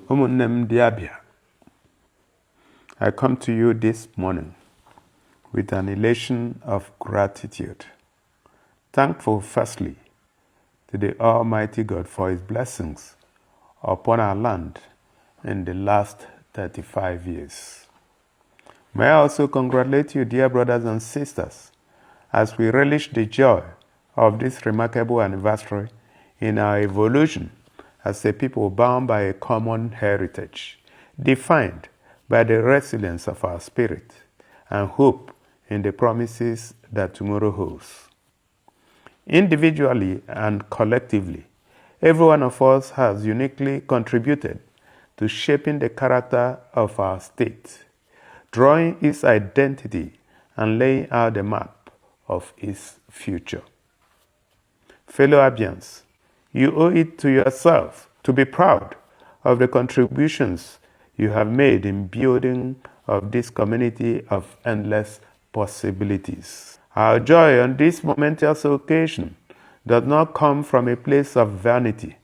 Ụmụnne di Abia, I come to you this morning with an elation of gratitude. Thankful firstly to the Almighty God for His blessings upon our land in the last 35 years. May I also congratulate you, dear brothers and sisters, as we relish the joy of this remarkable anniversary in our evolution as a people bound by a common heritage, defined by the resilience of our spirit and hope in the promises that tomorrow holds. Individually and collectively, every one of us has uniquely contributed to shaping the character of our state, drawing its identity and laying out the map of its future. Fellow Abians, you owe it to yourself to be proud of the contributions you have made in building of this community of endless possibilities. Our joy on this momentous occasion does not come from a place of vanity.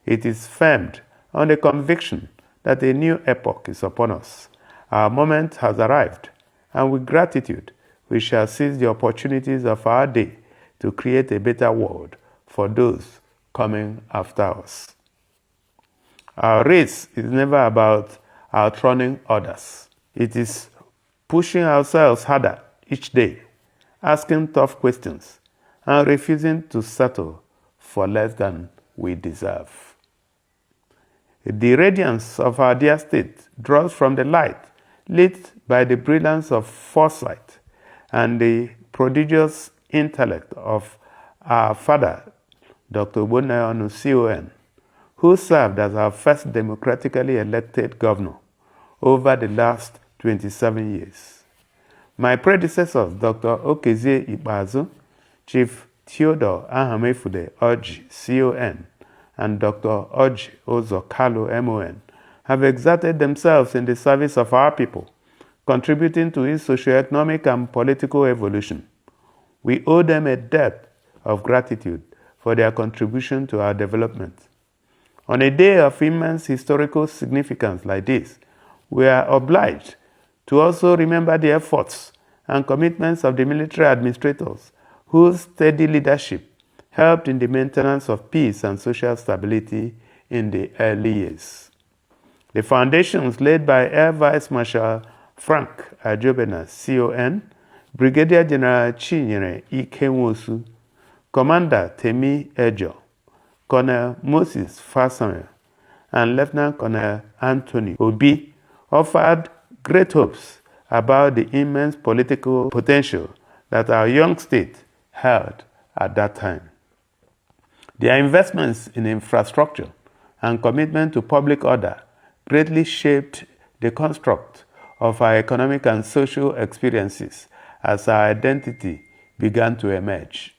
It is firmed on the conviction that a new epoch is upon us. Our moment has arrived, and with gratitude, we shall seize the opportunities of our day to create a better world for those coming after us. Our race is never about outrunning others. It is pushing ourselves harder each day, asking tough questions, and refusing to settle for less than we deserve. The radiance of our dear state draws from the light lit by the brilliance of foresight and the prodigious intellect of our father, Dr. Ogbonnaya CON, who served as our first democratically elected governor over the last 27 years. My predecessors, Dr. Okezie Ikpeazu, Chief Theodore Ahamefude Oji CON, and Dr. Oji Ozokalo MON, have exerted themselves in the service of our people, contributing to its socio-economic and political evolution. We owe them a debt of gratitude for their contribution to our development. On a day of immense historical significance like this, we are obliged to also remember the efforts and commitments of the military administrators whose steady leadership helped in the maintenance of peace and social stability in the early years. The foundations laid by Air Vice Marshal Frank Ajobena, CON, Brigadier General Chinyere Ikenwosu, Commander Temi Ejo, Colonel Moses Fasanya, and Lieutenant Colonel Anthony Obi offered great hopes about the immense political potential that our young state held at that time. Their investments in infrastructure and commitment to public order greatly shaped the construct of our economic and social experiences as our identity began to emerge.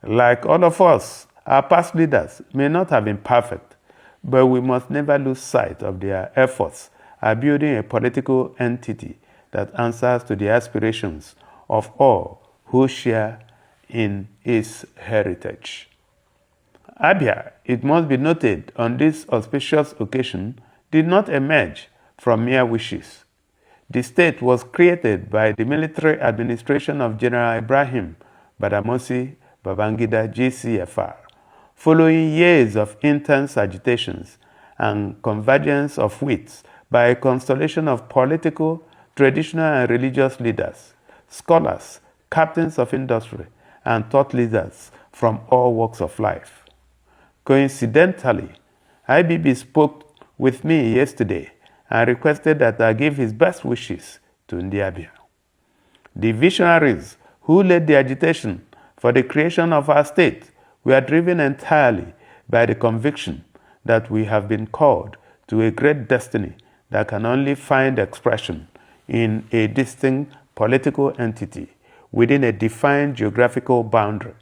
Like all of us, our past leaders may not have been perfect, but we must never lose sight of their efforts at building a political entity that answers to the aspirations of all who share in its heritage. Abia, it must be noted on this auspicious occasion, did not emerge from mere wishes. The state was created by the military administration of General Ibrahim Badamasi Babangida GCFR, following years of intense agitations and convergence of wits by a constellation of political, traditional and religious leaders, scholars, captains of industry, and thought leaders from all walks of life. Coincidentally, IBB spoke with me yesterday and requested that I give his best wishes to Abia. The visionaries who led the agitation for the creation of our state were driven entirely by the conviction that we have been called to a great destiny that can only find expression in a distinct political entity within a defined geographical boundary.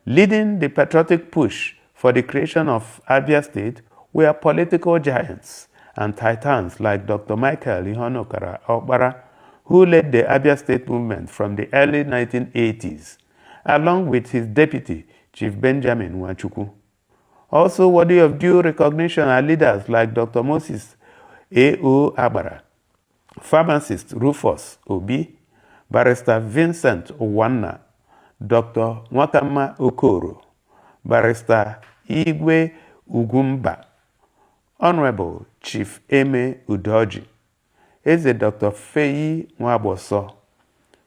Leading the patriotic push for the creation of Abia State were political giants and titans like Dr. Michael Ihonokara Okpara, who led the Abia State movement from the early 1980s, along with his deputy, Chief Benjamin Nwachukwu. Also worthy of due recognition are leaders like Dr. Moses A.O. Abara, pharmacist Rufus Obi, Barrister Vincent Owanna, Dr. Nwakama Okoro, Barrister Igwe Ugumba, Honorable Chief Eme Udoji, Eze Dr. Feyi Nwaboso,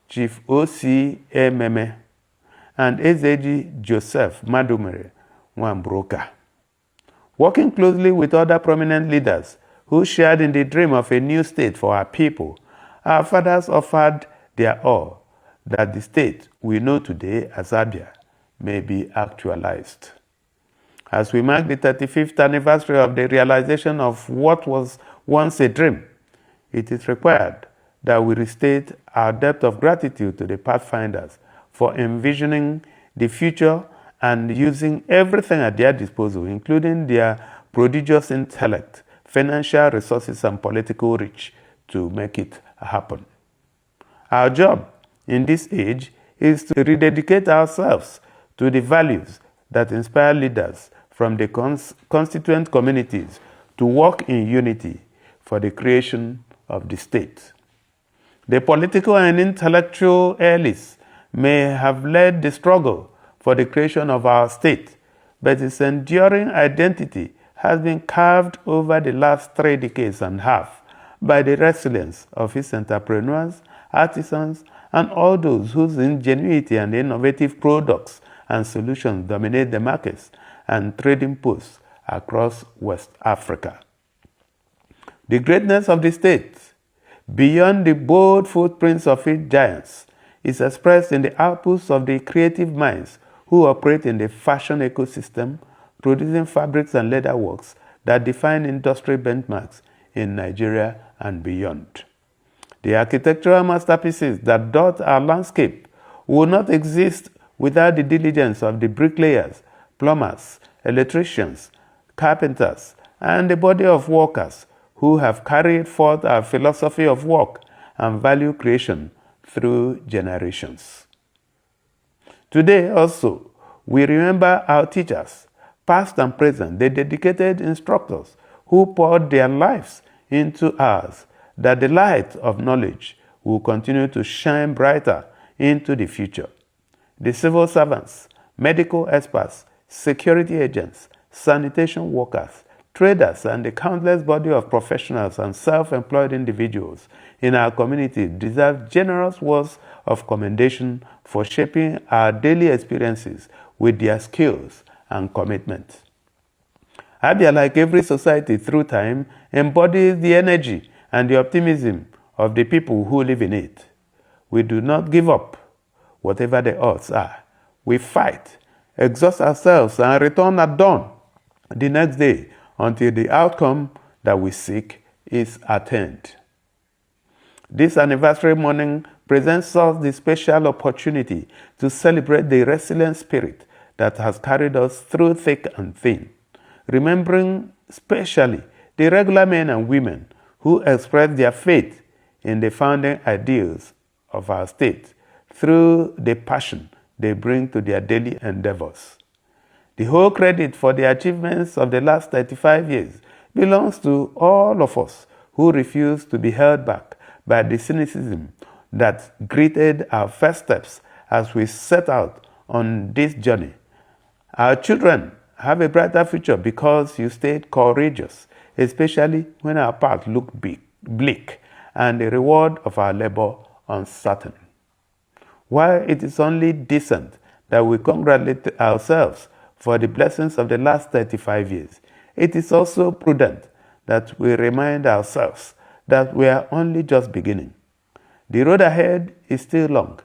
Chief O.C. Ememe, and Ezeji Joseph Madumere Nwambroka. Working closely with other prominent leaders who shared in the dream of a new state for our people, our fathers offered their all that the state we know today as Abia may be actualized. As we mark the 35th anniversary of the realization of what was once a dream, it is required that we restate our debt of gratitude to the pathfinders for envisioning the future and using everything at their disposal, including their prodigious intellect, financial resources, and political reach, to make it happen. Our job in this age is to rededicate ourselves to the values that inspire leaders from the constituent communities to work in unity for the creation of the state. The political and intellectual elites may have led the struggle for the creation of our state, but its enduring identity has been carved over the last 3 decades and a half by the resilience of its entrepreneurs, artisans, and all those whose ingenuity and innovative products and solutions dominate the markets and trading posts across West Africa. The greatness of the state, beyond the bold footprints of its giants, is expressed in the outputs of the creative minds who operate in the fashion ecosystem, producing fabrics and leather works that define industry benchmarks in Nigeria and beyond. The architectural masterpieces that dot our landscape would not exist without the diligence of the bricklayers, plumbers, electricians, carpenters, and the body of workers who have carried forth our philosophy of work and value creation through generations. Today also, we remember our teachers, past and present, the dedicated instructors who poured their lives into ours, that the light of knowledge will continue to shine brighter into the future. The civil servants, medical experts, security agents, sanitation workers, traders, and the countless body of professionals and self-employed individuals in our community deserve generous words of commendation for shaping our daily experiences with their skills and commitment. Abia, like every society through time, embodies the energy and the optimism of the people who live in it. We do not give up, whatever the odds are. We fight, exhaust ourselves, and return at dawn the next day until the outcome that we seek is attained. This anniversary morning presents us the special opportunity to celebrate the resilient spirit that has carried us through thick and thin, remembering especially the regular men and women who expressed their faith in the founding ideals of our state through the passion they bring to their daily endeavors. The whole credit for the achievements of the last 35 years belongs to all of us who refuse to be held back by the cynicism that greeted our first steps as we set out on this journey. Our children have a brighter future because you stayed courageous, especially when our path looked bleak and the reward of our labor uncertain. While it is only decent that we congratulate ourselves for the blessings of the last 35 years, it is also prudent that we remind ourselves that we are only just beginning. The road ahead is still long,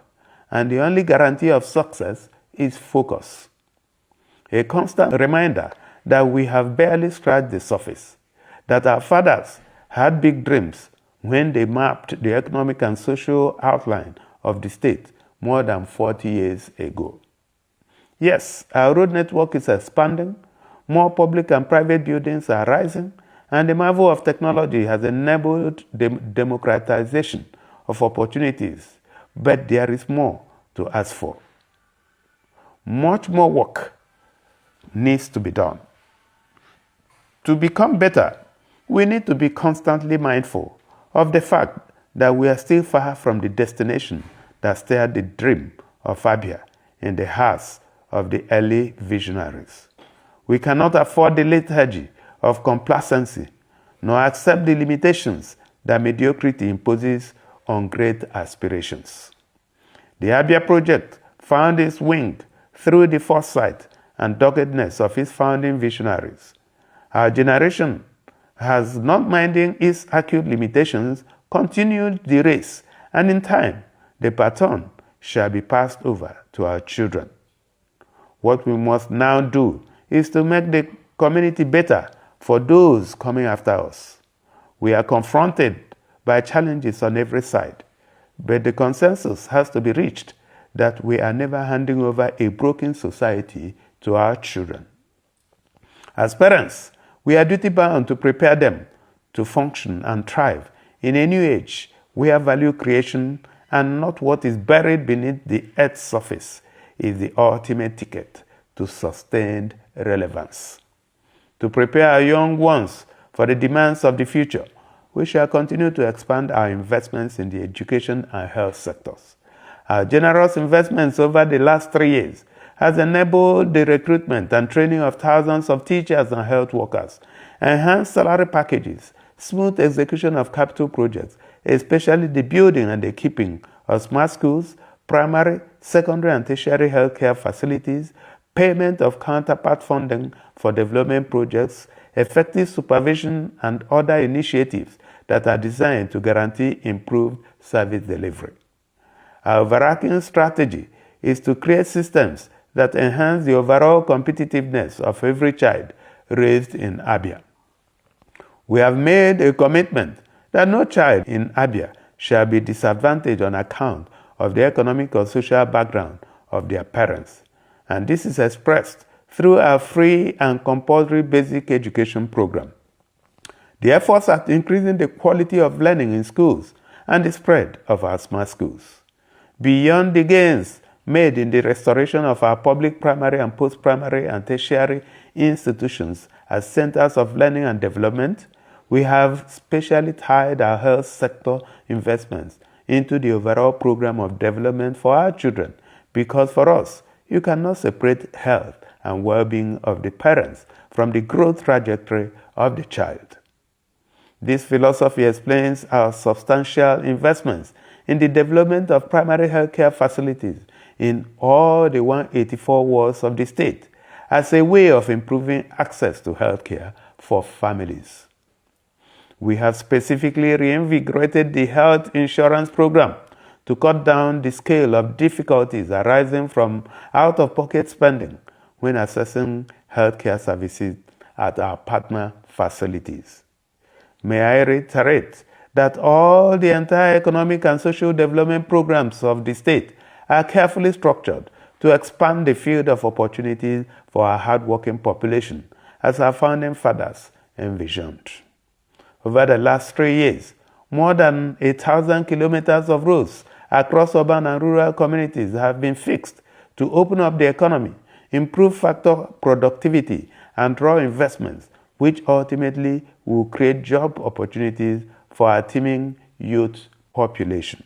and the only guarantee of success is focus. A constant reminder that we have barely scratched the surface, that our fathers had big dreams when they mapped the economic and social outline of the state more than 40 years ago. Yes, our road network is expanding, more public and private buildings are rising, and the marvel of technology has enabled the democratization of opportunities, but there is more to ask for. Much more work needs to be done. To become better, we need to be constantly mindful of the fact that we are still far from the destination that stirred the dream of Abia in the hearts of the early visionaries. We cannot afford the lethargy of complacency, nor accept the limitations that mediocrity imposes on great aspirations. The Abia project found its wing through the foresight and doggedness of its founding visionaries. Our generation has, not minding its acute limitations, continued the race, and in time, the baton shall be passed over to our children. What we must now do is to make the community better for those coming after us. We are confronted by challenges on every side, but the consensus has to be reached that we are never handing over a broken society to our children. As parents, we are duty-bound to prepare them to function and thrive in a new age where value creation and not what is buried beneath the earth's surface is the ultimate ticket to sustained relevance. To prepare our young ones for the demands of the future, we shall continue to expand our investments in the education and health sectors. Our generous investments over the last 3 years has enabled the recruitment and training of thousands of teachers and health workers, enhanced salary packages, smooth execution of capital projects, especially the building and the keeping of smart schools, primary, secondary, and tertiary healthcare facilities, payment of counterpart funding for development projects, effective supervision, and other initiatives that are designed to guarantee improved service delivery. Our overarching strategy is to create systems that enhance the overall competitiveness of every child raised in Abia. We have made a commitment that no child in Abia shall be disadvantaged on account of the economic or social background of their parents, and this is expressed through our free and compulsory basic education program. The efforts at increasing the quality of learning in schools and the spread of our smart schools. Beyond the gains made in the restoration of our public primary and post-primary and tertiary institutions as centers of learning and development, we have specially tied our health sector investments into the overall program of development for our children, because for us, you cannot separate health and well-being of the parents from the growth trajectory of the child. This philosophy explains our substantial investments in the development of primary healthcare facilities in all the 184 wards of the state as a way of improving access to healthcare for families. We have specifically reinvigorated the health insurance program to cut down the scale of difficulties arising from out-of-pocket spending when accessing healthcare services at our partner facilities. May I reiterate that all the entire economic and social development programs of the state are carefully structured to expand the field of opportunities for our hardworking population, as our founding fathers envisioned. Over the last 3 years, more than 1,000 kilometers of roads across urban and rural communities have been fixed to open up the economy, improve factor productivity, and draw investments, which ultimately will create job opportunities for our teeming youth population.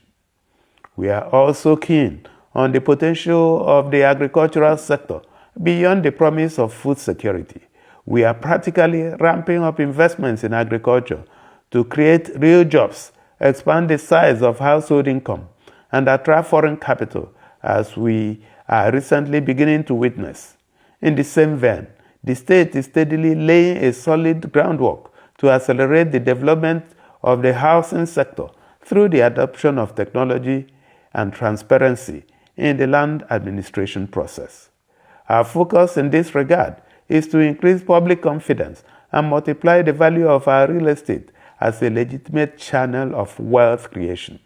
We are also keen on the potential of the agricultural sector beyond the promise of food security. We are practically ramping up investments in agriculture to create real jobs, expand the size of household income, and attract foreign capital, as we are recently beginning to witness. In the same vein, the state is steadily laying a solid groundwork to accelerate the development of the housing sector through the adoption of technology and transparency in the land administration process. Our focus in this regard is to increase public confidence and multiply the value of our real estate as a legitimate channel of wealth creation.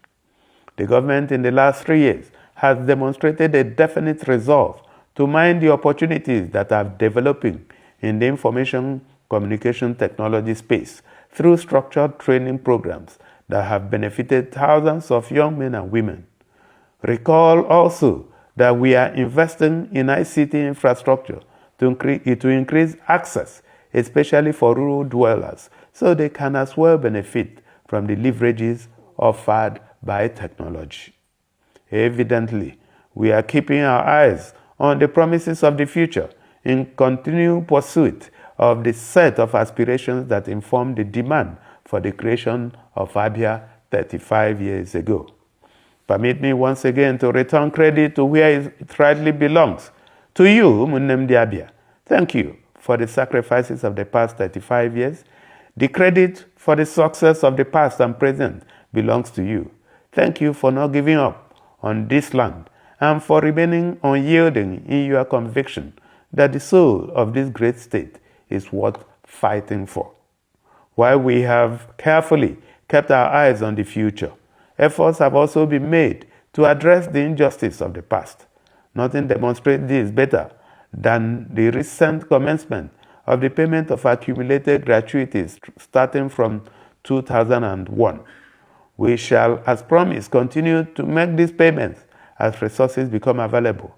The government in the last 3 years has demonstrated a definite resolve to mine the opportunities that are developing in the information communication technology space through structured training programs that have benefited thousands of young men and women. Recall also that we are investing in ICT infrastructure to increase access, especially for rural dwellers, so they can as well benefit from the leverages offered by technology. Evidently, we are keeping our eyes on the promises of the future in continued pursuit of the set of aspirations that informed the demand for the creation of Abia 35 years ago. Permit me once again to return credit to where it rightly belongs. To you, Munnem Abia, thank you for the sacrifices of the past 35 years. The credit for the success of the past and present belongs to you. Thank you for not giving up on this land and for remaining unyielding in your conviction that the soul of this great state is worth fighting for. While we have carefully kept our eyes on the future, efforts have also been made to address the injustice of the past. Nothing demonstrates this better than the recent commencement of the payment of accumulated gratuities starting from 2001. We shall, as promised, continue to make these payments as resources become available.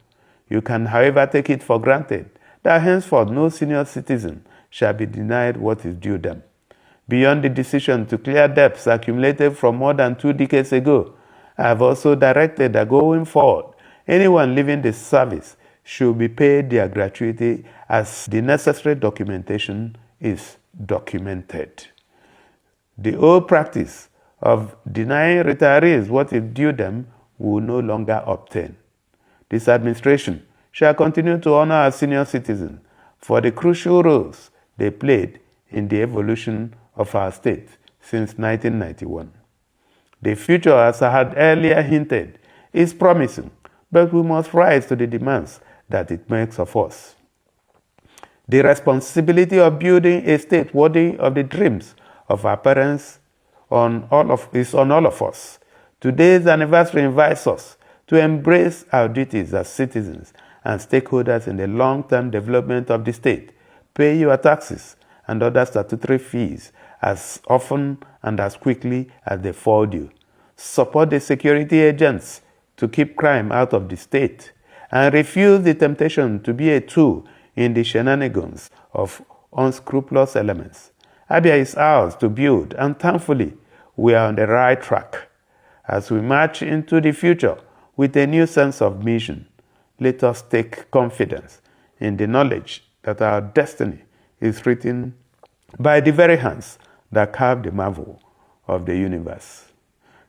You can, however, take it for granted that henceforth no senior citizen shall be denied what is due them. Beyond the decision to clear debts accumulated from more than 2 decades ago, I have also directed that going forward, anyone leaving the service should be paid their gratuity as the necessary documentation is documented. The old practice of denying retirees what is due them will no longer obtain. This administration shall continue to honor our senior citizens for the crucial roles they played in the evolution of our state since 1991. The future, as I had earlier hinted, is promising, but we must rise to the demands that it makes of us. The responsibility of building a state worthy of the dreams of our parents is on all of us. Today's anniversary invites us to embrace our duties as citizens and stakeholders in the long-term development of the state. Pay your taxes and other statutory fees as often and as quickly as they fall due. Support the security agents to keep crime out of the state and refuse the temptation to be a tool in the shenanigans of unscrupulous elements. Abia is ours to build, and thankfully, we are on the right track. As we march into the future with a new sense of mission, let us take confidence in the knowledge that our destiny is written by the very hands that carved the marvel of the universe.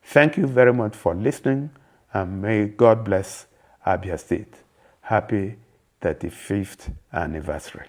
Thank you very much for listening, and may God bless Abia State. Happy 35th anniversary.